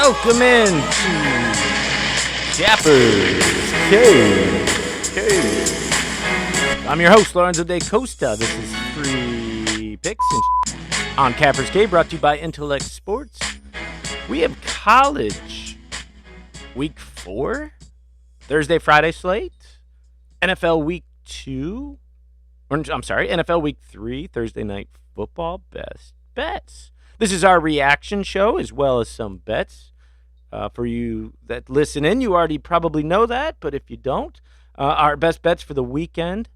Welcome in to Cappers Cave. I'm your host, Lorenzo de Costa. This is Free Picks on Cappers Cave, brought to you by Intellect Sports. We have college week 4, Thursday, Friday slate, NFL week 2, NFL week 3, Thursday night football, best bets. This is our reaction show as well as some bets. For you that listen in, you already probably know that, but if you don't, our best bets for the weekend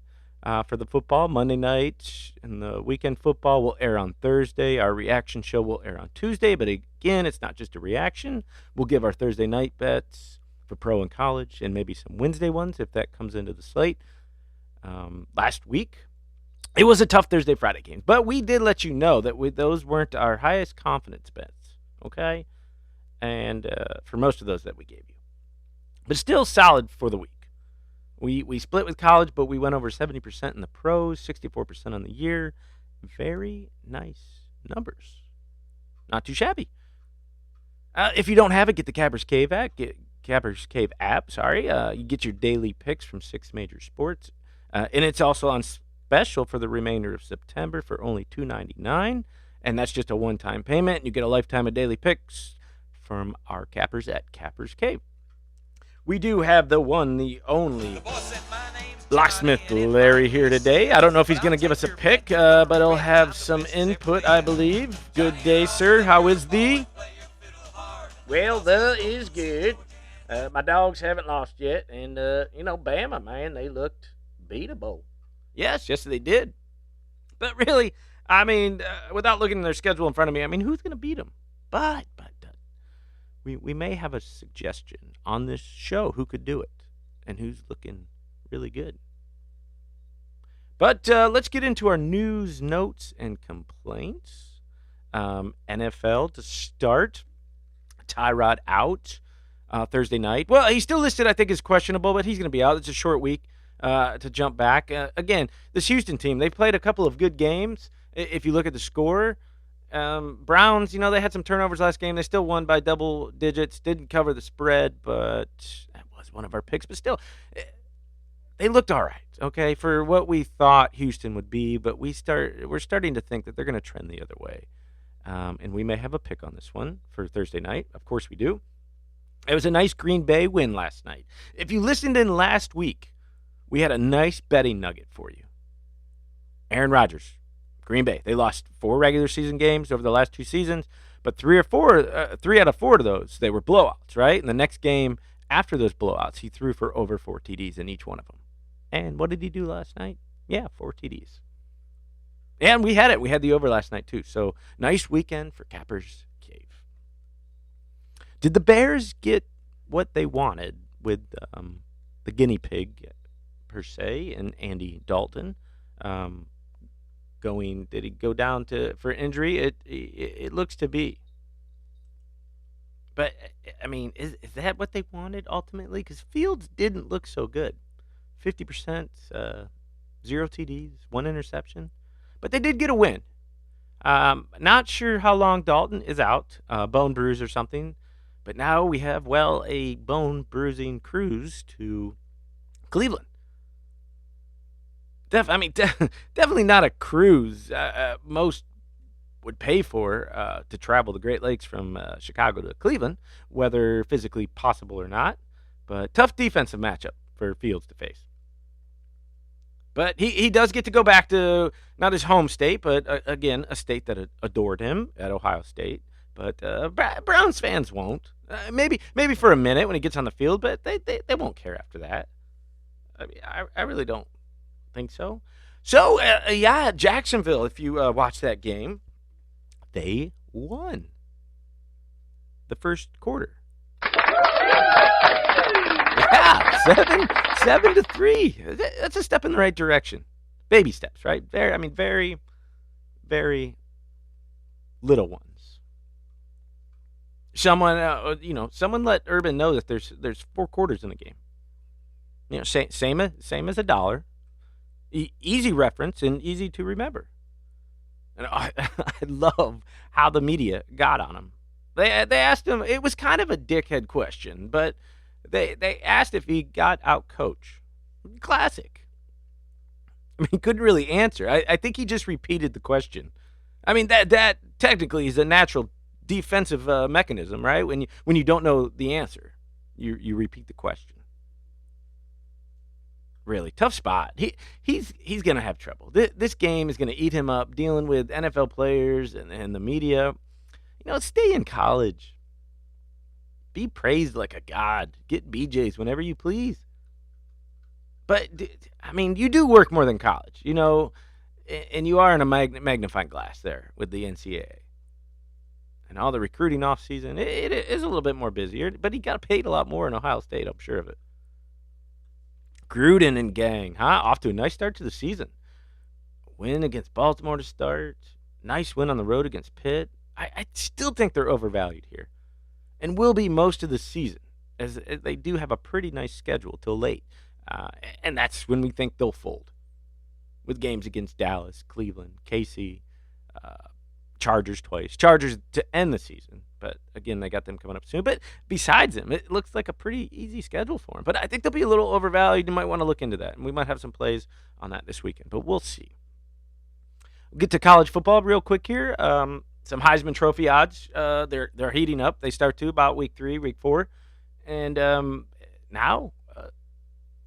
for the football, Monday night, and the weekend football will air on Thursday. Our reaction show will air on Tuesday, but again, it's not just a reaction. We'll give our Thursday night bets for pro and college and maybe some Wednesday ones if that comes into the slate. Last week, it was a tough Thursday, Friday game, but we did let you know that those weren't our highest confidence bets, okay? And for most of those that we gave you. But still solid for the week. We split with college, but we went over 70% in the pros, 64% on the year. Very nice numbers. Not too shabby. If you don't have it, get the Cappers Cave app. You get your daily picks from 6 major sports. And it's also on special for the remainder of September for only $2.99. And that's just a one-time payment. And you get a lifetime of daily picks from our cappers at Cappers Cave. We do have the one, the only Locksmith Larry here today. I don't know if he's going to give us a pick, but he'll have some input, I believe. Good day, sir. How is thee? Well, the is good. My dogs haven't lost yet, and Bama, man, they looked beatable. Yes, they did. But really, I mean, without looking at their schedule in front of me, I mean, who's going to beat them? But we may have a suggestion on this show who could do it and who's looking really good. But let's get into our news, notes, and complaints. NFL to start. Tyrod out Thursday night. Well, he's still listed, I think, as questionable, but he's going to be out. It's a short week to jump back. Again, this Houston team, they played a couple of good games. If you look at the score, Browns, they had some turnovers last game. They still won by double digits. Didn't cover the spread, but that was one of our picks. But still, they looked all right, okay, for what we thought Houston would be. But we're starting to think that they're going to trend the other way. And we may have a pick on this one for Thursday night. Of course we do. It was a nice Green Bay win last night. If you listened in last week, we had a nice betting nugget for you. Aaron Rodgers. Green Bay, they lost 4 regular season games over the last 2 seasons, but 3 out of 4 of those, they were blowouts, right? And the next game after those blowouts, he threw for over 4 TDs in each one of them. And what did he do last night? Yeah, 4 TDs. And we had it. We had the over last night, too. So, nice weekend for Cappers Cave. Did the Bears get what they wanted with the guinea pig, per se, and Andy Dalton? Did he go down for injury? It looks to be. But, I mean, is that what they wanted ultimately? Because Fields didn't look so good. 50%, 0 TDs, 1 interception. But they did get a win. Not sure how long Dalton is out, bone bruise or something. But now we have, a bone bruising cruise to Cleveland. Definitely not a cruise most would pay for to travel the Great Lakes from Chicago to Cleveland, whether physically possible or not. But tough defensive matchup for Fields to face. But he does get to go back to not his home state, but again, a state that adored him at Ohio State. But Browns fans won't. Maybe for a minute when he gets on the field, but they won't care after that. I mean, I really don't think so. So, Jacksonville, if you watch that game, they won the first quarter. Yeah, 7-3. That's a step in the right direction. Baby steps, right? Very, very little ones. Someone let Urban know that there's 4 quarters in the game. Same as a dollar. Easy reference and easy to remember. And I love how the media got on him. They asked him. It was kind of a dickhead question, but they asked if he got out coach. Classic. I mean, he couldn't really answer. I think he just repeated the question. I mean, that technically is a natural defensive mechanism, right? When you don't know the answer, you repeat the question. Really tough spot. He's gonna have trouble. This game is gonna eat him up dealing with NFL players and the media. Stay in college. Be praised like a god. Get BJs whenever you please. But I mean, you do work more than college, and you are in a magnifying glass there with the NCAA and all the recruiting off season. It is a little bit more busier, but he got paid a lot more in Ohio State. I'm sure of it. Gruden and gang, huh? Off to a nice start to the season. Win against Baltimore to start. Nice win on the road against Pitt. I still think they're overvalued here, and will be most of the season, as they do have a pretty nice schedule till late, and that's when we think they'll fold, with games against Dallas, Cleveland, KC, Chargers twice. Chargers to end the season, but again, they got them coming up soon. But besides them, it looks like a pretty easy schedule for them. But I think they'll be a little overvalued. You might want to look into that, and we might have some plays on that this weekend, but we'll see. We'll get to college football real quick here. Some Heisman Trophy odds. They're heating up. They start to about week 3, week 4, and now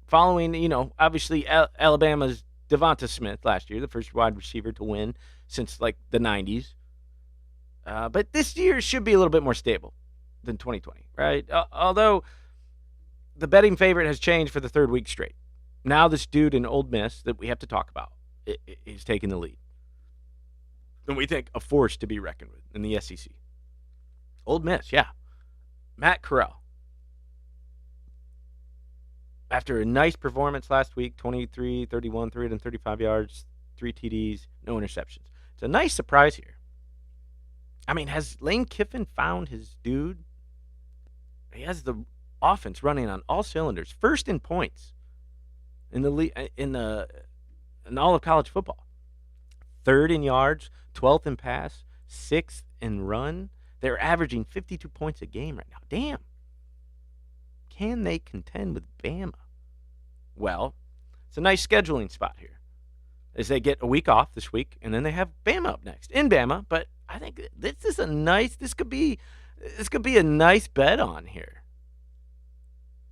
following obviously Alabama's Devonta Smith last year, the first wide receiver to win since like the 90s. But this year should be a little bit more stable than 2020, right? Although the betting favorite has changed for the third week straight. Now this dude in Ole Miss that we have to talk about is taking the lead. And we think a force to be reckoned with in the SEC. Ole Miss, yeah. Matt Corral. After a nice performance last week, 23, 31, 335 yards, 3 TDs, no interceptions. It's a nice surprise here. I mean, has Lane Kiffin found his dude? He has the offense running on all cylinders. First in points in all of college football. Third in yards, 12th in pass, 6th in run. They're averaging 52 points a game right now. Damn. Can they contend with Bama? Well, it's a nice scheduling spot here, as they get a week off this week, and then they have Bama up next in Bama. But I think this could be a nice bet on here.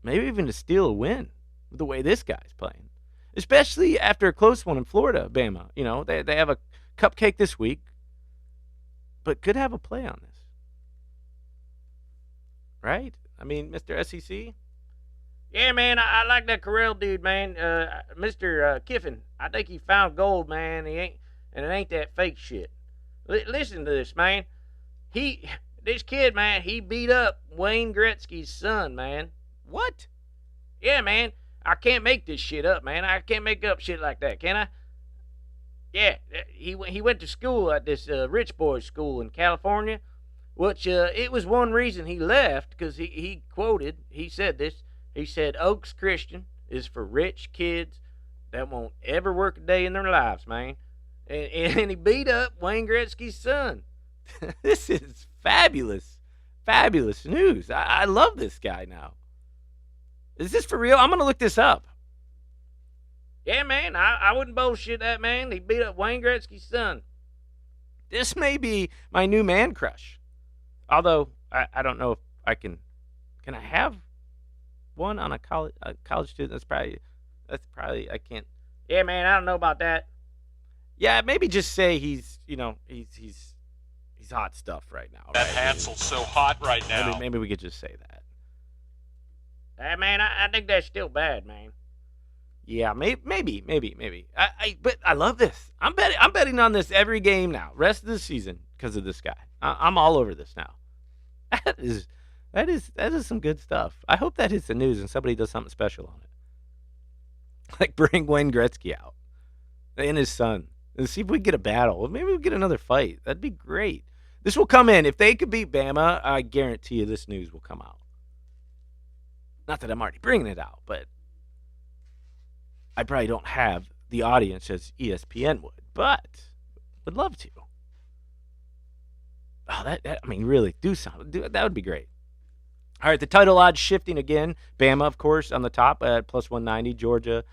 Maybe even to steal a win with the way this guy's playing, especially after a close one in Florida. Bama, they have a cupcake this week, but could have a play on this, right? I mean, Mr. SEC. Yeah, man, I like that Corral dude, man. Mr. Kiffin, I think he found gold, man. And it ain't that fake shit. Listen to this, man. This kid, man, he beat up Wayne Gretzky's son, man. What? Yeah, man. I can't make this shit up, man. I can't make up shit like that, can I? Yeah, he went to school at this rich boys school in California, which it was one reason he left, because he said this. He said Oaks Christian is for rich kids that won't ever work a day in their lives, man. And he beat up Wayne Gretzky's son. This is fabulous. Fabulous news. I love this guy now. Is this for real? I'm going to look this up. Yeah, man, I wouldn't bullshit that, man. He beat up Wayne Gretzky's son. This may be my new man crush. Although, I don't know if I can I have one on a college student? That's probably, I can't. Yeah, man, I don't know about that. Yeah, maybe just say he's hot stuff right now. That right? Hansel's so hot right now. Maybe we could just say that. Man, I think that's still bad, man. Yeah, maybe. But I love this. I'm betting on this every game now, rest of the season, because of this guy. I'm all over this now. That is some good stuff. I hope that hits the news and somebody does something special on it, like bring Wayne Gretzky out and his son and see if we get a battle. Maybe we get another fight. That'd be great. This will come in if they could beat Bama. I guarantee you, this news will come out. Not that I'm already bringing it out, but I probably don't have the audience as ESPN would, but would love to. Oh, I mean, really, do something. That would be great. All right, the title odds shifting again. Bama, of course, on the top at plus 190. Georgia,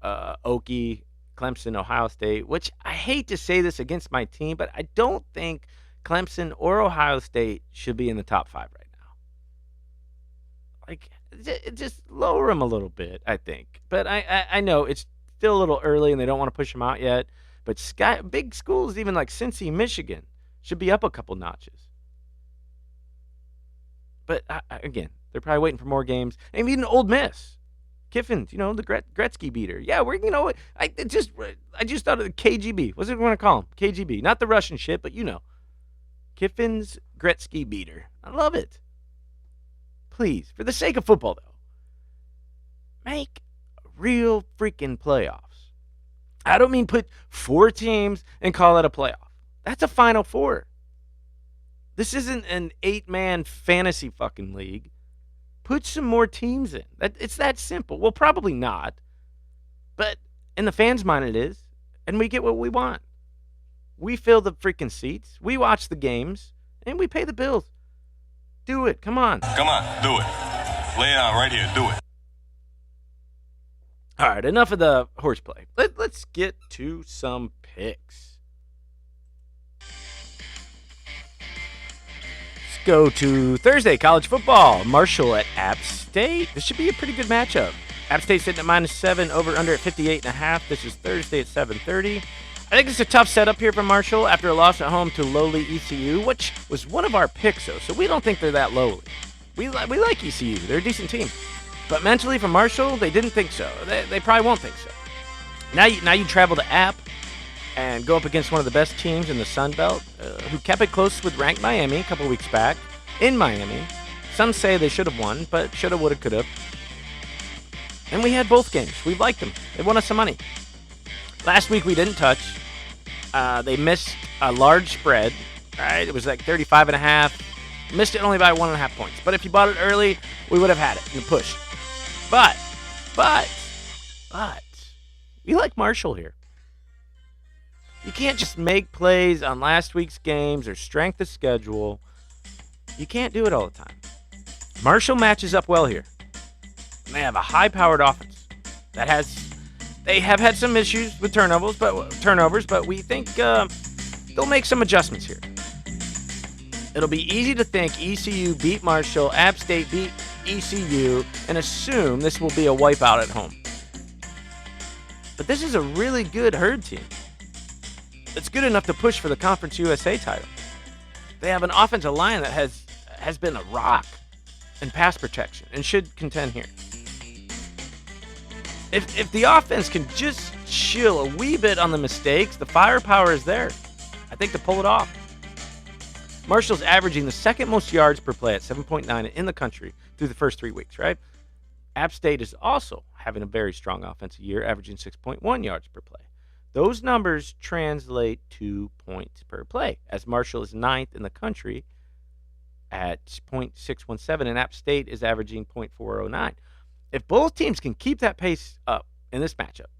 Okie, Clemson, Ohio State, which I hate to say this against my team, but I don't think Clemson or Ohio State should be in the top 5 right now. Like, just lower them a little bit, I think. But I know it's still a little early and they don't want to push them out yet. But big schools, even like Cincy, Michigan, should be up a couple notches. But again, they're probably waiting for more games. And even Ole Miss, Kiffin's, the Gretzky beater. Yeah, I just thought of the KGB. What's it want to call him? KGB, not the Russian shit, but Kiffin's Gretzky beater. I love it. Please, for the sake of football, though, make real freaking playoffs. I don't mean put 4 teams and call it a playoff. That's a Final Four. This isn't an 8-man fantasy fucking league. Put some more teams in. It's that simple. Well, probably not. But in the fans' mind it is. And we get what we want. We fill the freaking seats. We watch the games. And we pay the bills. Do it. Come on. Come on. Do it. Lay it out right here. Do it. All right. Enough of the horseplay. Let's get to some picks. Go to Thursday, college football. Marshall at App State. This should be a pretty good matchup. App State sitting at -7, over under at 58.5. This is Thursday at 7:30. I think it's a tough setup here for Marshall after a loss at home to lowly ECU, which was one of our picks, though, so we don't think they're that lowly. We like ECU. They're a decent team. But mentally for Marshall, they didn't think so. They probably won't think so. Now you travel to App and go up against one of the best teams in the Sun Belt, who kept it close with ranked Miami a couple weeks back in Miami. Some say they should have won, but shoulda, woulda, coulda. And we had both games. We liked them. They won us some money. Last week we didn't touch. They missed a large spread. Right? It was like 35.5. Missed it only by 1.5 points. But if you bought it early, we would have had it in the push. But, we like Marshall here. You can't just make plays on last week's games or strength of schedule. You can't do it all the time. Marshall matches up well here. And they have a high-powered offense they have had some issues with turnovers, but we think they'll make some adjustments here. It'll be easy to think ECU beat Marshall, App State beat ECU, and assume this will be a wipeout at home. But this is a really good Herd team. It's good enough to push for the Conference USA title. They have an offensive line that has been a rock in pass protection and should contend here. If the offense can just chill a wee bit on the mistakes, the firepower is there, I think, to pull it off. Marshall's averaging the second most yards per play at 7.9 in the country through the first 3 weeks, right? App State is also having a very strong offensive year, averaging 6.1 yards per play. Those numbers translate to points per play, as Marshall is 9th in the country at .617, and App State is averaging .409. If both teams can keep that pace up in this matchup,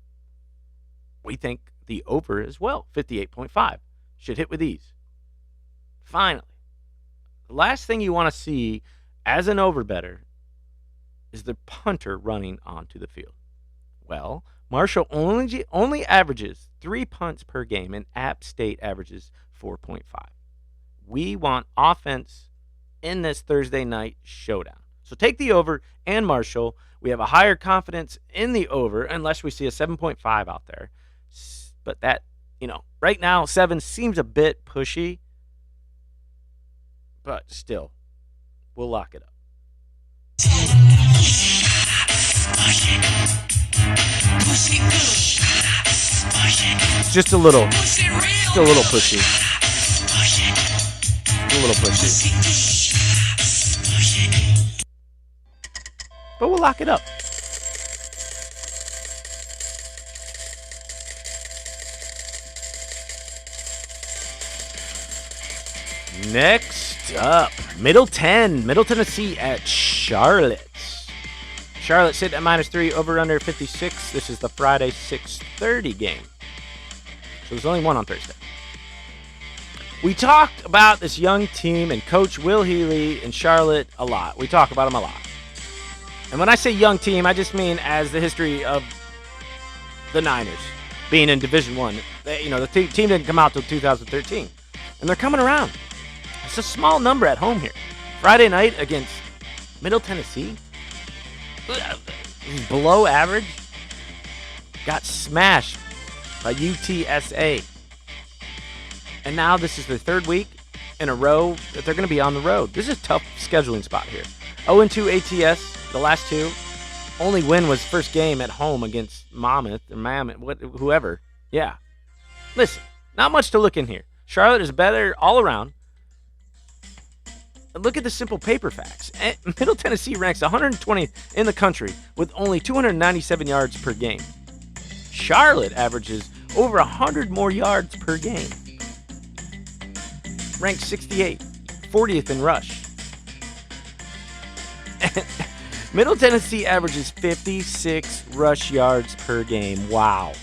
we think the over as well, 58.5, should hit with ease. Finally, the last thing you want to see as an over bettor is the punter running onto the field. Well, Marshall only averages 3 punts per game, and App State averages 4.5. We want offense in this Thursday night showdown. So take the over and Marshall. We have a higher confidence in the over, unless we see a 7.5 out there. But that, right now, 7 seems a bit pushy. But still, we'll lock it up. Just a little pushy. A little pushy. But we'll lock it up. Next up, Middle Tennessee at Charlotte. Charlotte sitting at -3, over under 56. This is the Friday 6:30 game. So there's only one on Thursday. We talked about this young team and Coach Will Healy in Charlotte a lot. We talk about him a lot. And when I say young team, I just mean as the history of the Niners being in Division I. The team didn't come out till 2013. And they're coming around. It's a small number at home here. Friday night against Middle Tennessee. Below average. Got smashed by UTSA. And now this is the third week in a row that they're going to be on the road. This is a tough scheduling spot here. 0-2 ATS, the last two. Only win was first game at home against Mammoth, whoever. Yeah. Listen, not much to look in here. Charlotte is better all around. Look at the simple paper facts. Middle Tennessee ranks 120th in the country with only 297 yards per game. Charlotte averages over 100 more yards per game. Ranked 68, 40th in rush. Middle Tennessee averages 56 rush yards per game. Wow.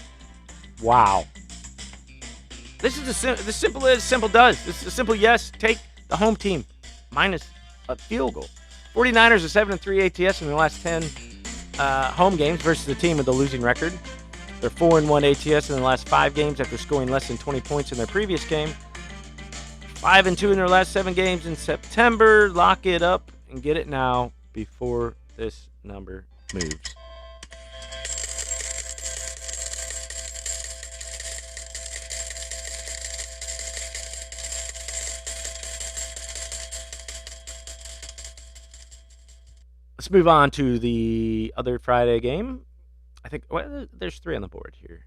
This is this simple as simple does. This is a simple yes. Take the home team minus a field goal. 49ers are 7-3 ATS in their last 10 home games versus the team with the losing record. They're 4-1 ATS in their last 5 games after scoring less than 20 points in their previous game. 5-2 in their last 7 games in September. Lock it up and get it now before this number moves. Let's move on to the other Friday game. I think there's 3 on the board here.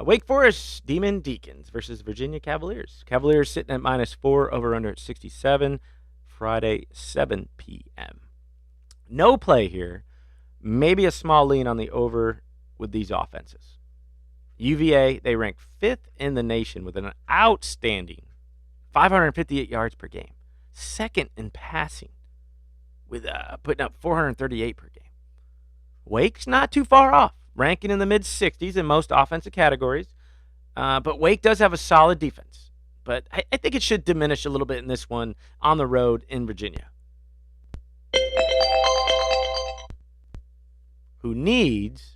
Wake Forest Demon Deacons versus Virginia Cavaliers. Cavaliers sitting at -4, over under at 67. Friday, 7 p.m. No play here. Maybe a small lean on the over with these offenses. UVA, they rank 5th in the nation with an outstanding 558 yards per game. 2nd in passing with putting up 438 per game. Wake's not too far off, ranking in the mid-60s in most offensive categories. But Wake does have a solid defense. But I think it should diminish a little bit in this one on the road in Virginia. Who needs...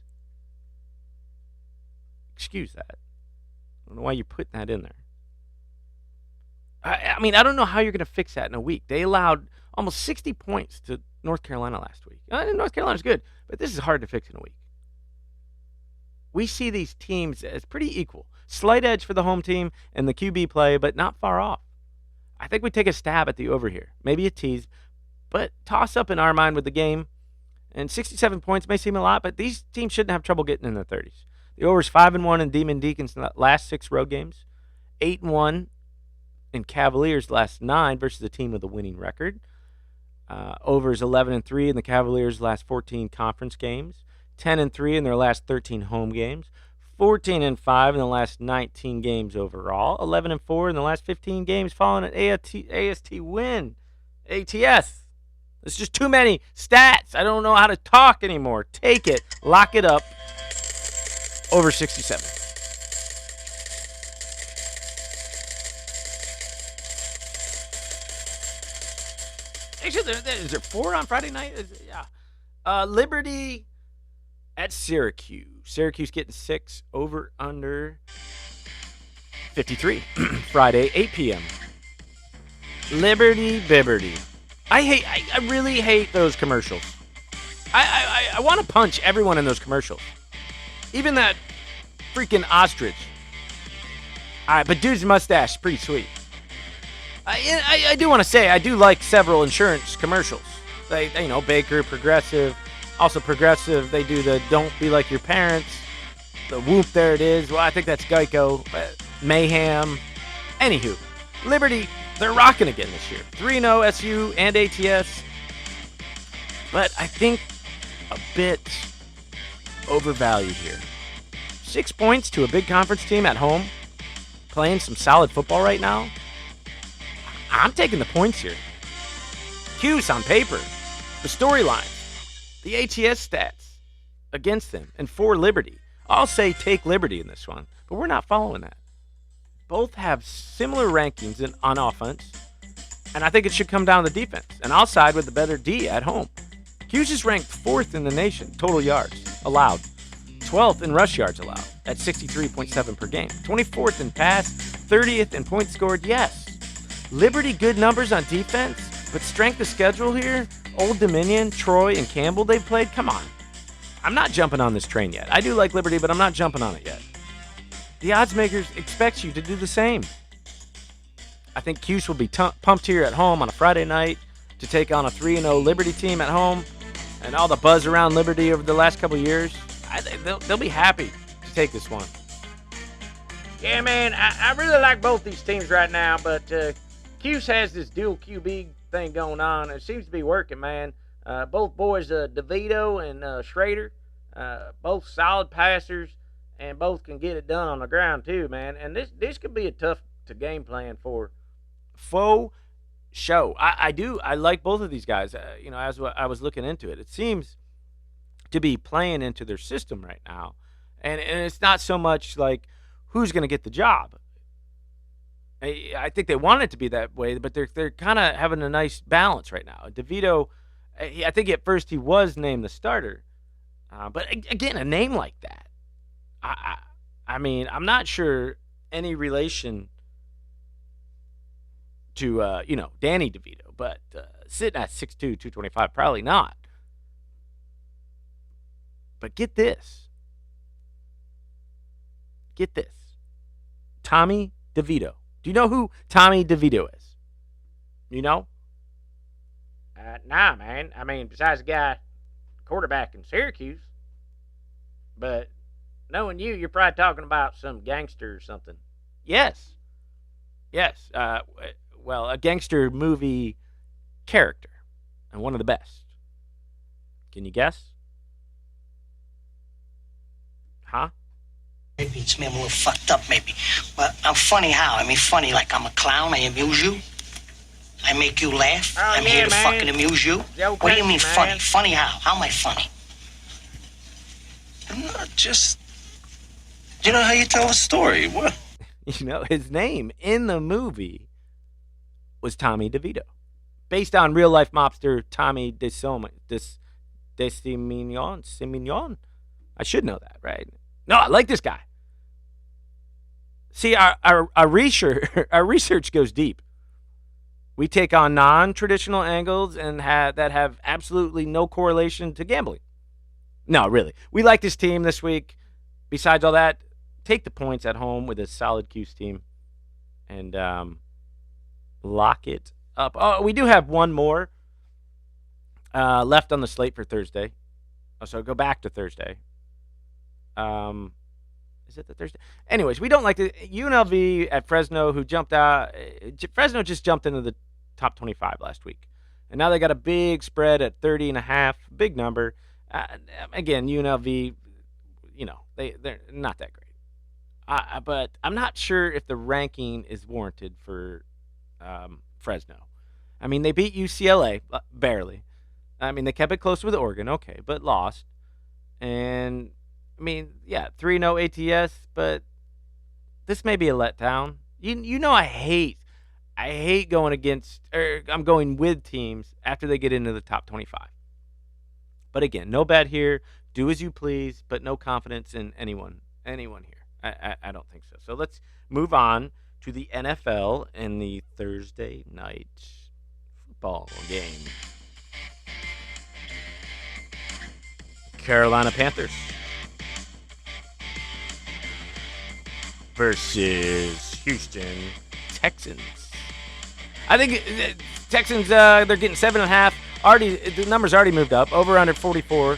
Excuse that. I don't know why you're putting that in there. I mean, I don't know how you're going to fix that in a week. They allowed almost 60 points to North Carolina last week. North Carolina's good, but this is hard to fix in a week. We see these teams as pretty equal. Slight edge for the home team and the QB play, but not far off. I think we take a stab at the over here. Maybe a tease, but toss up in our mind with the game. And 67 points may seem a lot, but these teams shouldn't have trouble getting in the 30s. The over's 5-1 in Demon Deacons in the last 6 road games. 8-1 in Cavaliers' last 9 versus the team with a winning record. Overs 11-3 in the Cavaliers' last 14 conference games. 10-3 in their last 13 home games. 14-5 in the last 19 games overall. 11-4 in the last 15 games following an AST win. ATS. It's just too many stats. I don't know how to talk anymore. Take it. Lock it up. Over 67. Actually, is there 4 on Friday night? Yeah. Liberty at Syracuse. Syracuse getting 6, over under 53. Friday, 8 p.m. Liberty Bibberty. I really hate those commercials. I want to punch everyone in those commercials. Even that freaking ostrich. All right, but dude's mustache is pretty sweet. I do want to say I do like several insurance commercials. They Baker, Progressive. Also Progressive, they do the don't be like your parents. The whoop, there it is. Well, I think that's Geico. Mayhem. Anywho, Liberty, they're rocking again this year. 3-0 SU and ATS. But I think a bit overvalued here. 6 points to a big conference team at home, playing some solid football right now. I'm taking the points here. Cuse on paper, the storyline, the ATS stats against them, and for Liberty. I'll say take Liberty in this one, but we're not following that. both have similar rankings on offense, and I think it should come down to defense. And I'll side with the better D at home. Hughes is ranked 4th in the nation, total yards allowed, 12th in rush yards allowed at 63.7 per game, 24th in pass, 30th in points scored. Yes, Liberty good numbers on defense, but strength of schedule here, Old Dominion, Troy, and Campbell they've played. Come on, I'm not jumping on this train yet. I do like Liberty, but I'm not jumping on it yet. The odds makers expect you to do the same. I think Cuse will be pumped here at home on a Friday night to take on a 3-0 Liberty team at home, and all the buzz around Liberty over the last couple of years. I think they'll be happy to take this one. Yeah, man, I really like both these teams right now, but Cuse has this dual QB thing going on. It seems to be working, man. Both boys, DeVito and Schrader, both solid passers, and both can get it done on the ground too, man. And this could be a tough to game plan for. Faux show. I like both of these guys. As I was looking into it, it seems to be playing into their system right now, and it's not so much like who's going to get the job. I think they want it to be that way, but they're kind of having a nice balance right now. DeVito, I think at first he was named the starter, but again, a name like that, I mean, I'm not sure any relation to Danny DeVito, but sitting at 6'2", 225, probably not. But get this. Tommy DeVito. Do you know who Tommy DeVito is? You know? Nah, man. I mean, besides the guy quarterback in Syracuse. But knowing you, you're probably talking about some gangster or something. Yes. Well, a gangster movie character, and one of the best. Can you guess? Huh? Maybe it's me, I'm a little fucked up, maybe. But I'm funny how? I mean, funny like I'm a clown, I amuse you. I make you laugh. I'm here to fucking amuse you. What do you mean funny? Funny how? How am I funny? I'm not just... You know how you tell a story. What? His name in the movie was Tommy DeVito, based on real-life mobster Tommy DeSimignon. I should know that, right? No, I like this guy. See, our research goes deep. We take on non-traditional angles and that have absolutely no correlation to gambling. No, really. We like this team this week. Besides all that, take the points at home with a solid Cuse team and lock it up. Oh, we do have one more left on the slate for Thursday. Oh, so go back to Thursday. Is it the Thursday? Anyways, we don't like the UNLV at Fresno, who jumped out. Fresno just jumped into the top 25 last week, and now they got a big spread at 30.5, big number. Again, UNLV, they're not that great. But I'm not sure if the ranking is warranted for Fresno. I mean, they beat UCLA barely. I mean, they kept it close with Oregon, okay, but lost. And I mean, yeah, 3-0 ATS, but this may be a letdown. I hate going against, or I'm going with teams after they get into the top 25. But again, no bet here. Do as you please, but no confidence in anyone here. I don't think so. So let's move on to the NFL and the Thursday night football game. Carolina Panthers versus Houston Texans. I think Texans, they're getting 7.5. Already, the number's already moved up, over under 44.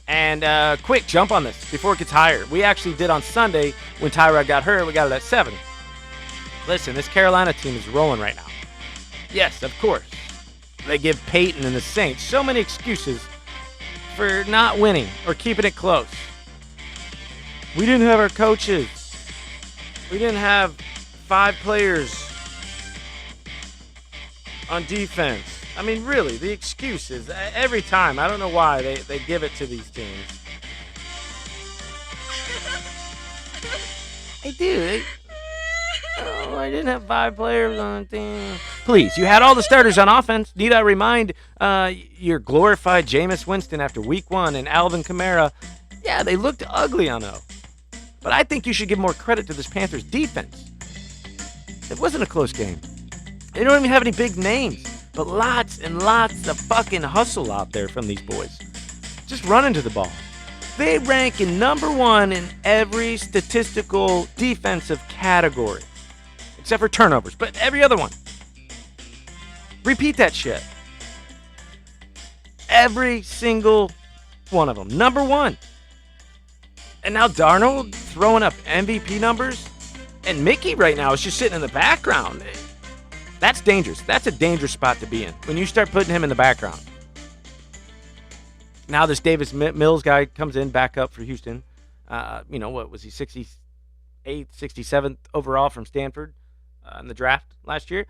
And quick jump on this before it gets higher. We actually did on Sunday when Tyrod got hurt. We got it at 7. Listen, this Carolina team is rolling right now. Yes, of course. They give Peyton and the Saints so many excuses for not winning or keeping it close. We didn't have our coaches. We didn't have 5 players on defense. I mean, really, the excuses. Every time. I don't know why they give it to these teams. They do. Oh, I didn't have 5 players on the team. Please, you had all the starters on offense. Need I remind your glorified Jameis Winston after week 1 and Alvin Kamara? Yeah, they looked ugly on O. But I think you should give more credit to this Panthers defense. It wasn't a close game. They don't even have any big names, but lots and lots of fucking hustle out there from these boys. Just running to the ball. They rank in number 1 in every statistical defensive category, except for turnovers, but every other one. Repeat that shit. Every single one of them. Number 1. And now Darnold throwing up MVP numbers. And Mickey right now is just sitting in the background. That's dangerous. That's a dangerous spot to be in when you start putting him in the background. Now this Davis Mills guy comes in back up for Houston. What was he, 68th, 67th overall from Stanford in the draft last year?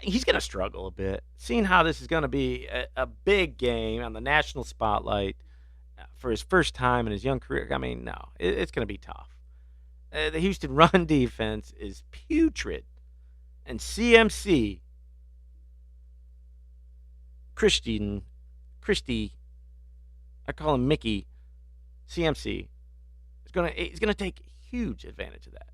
He's going to struggle a bit. Seeing how this is going to be a big game on the national spotlight for his first time in his young career, I mean, no, it's going to be tough. The Houston run defense is putrid. And CMC, Christy, I call him Mickey, CMC, he's gonna take huge advantage of that.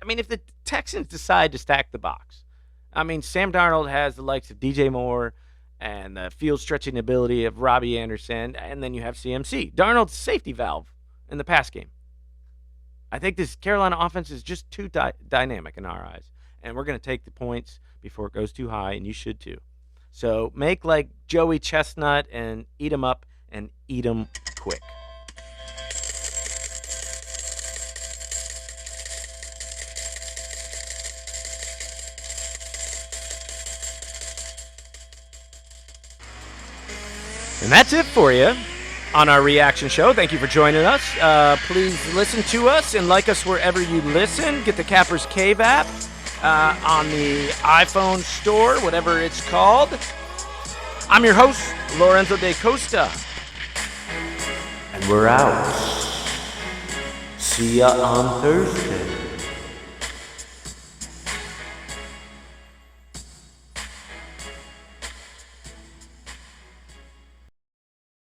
I mean, if the Texans decide to stack the box, I mean, Sam Darnold has the likes of DJ Moore and the field stretching ability of Robbie Anderson, and then you have CMC. Darnold's safety valve in the pass game. I think this Carolina offense is just too dynamic in our eyes, and we're going to take the points before it goes too high, and you should too. So make like Joey Chestnut and eat them up and eat them quick. And that's it for you on our reaction show. Thank you for joining us. Please listen to us and like us wherever you listen. Get the Capper's Cave app on the iPhone store, whatever it's called. I'm your host, Lorenzo de Costa. And we're out. See ya on Thursday.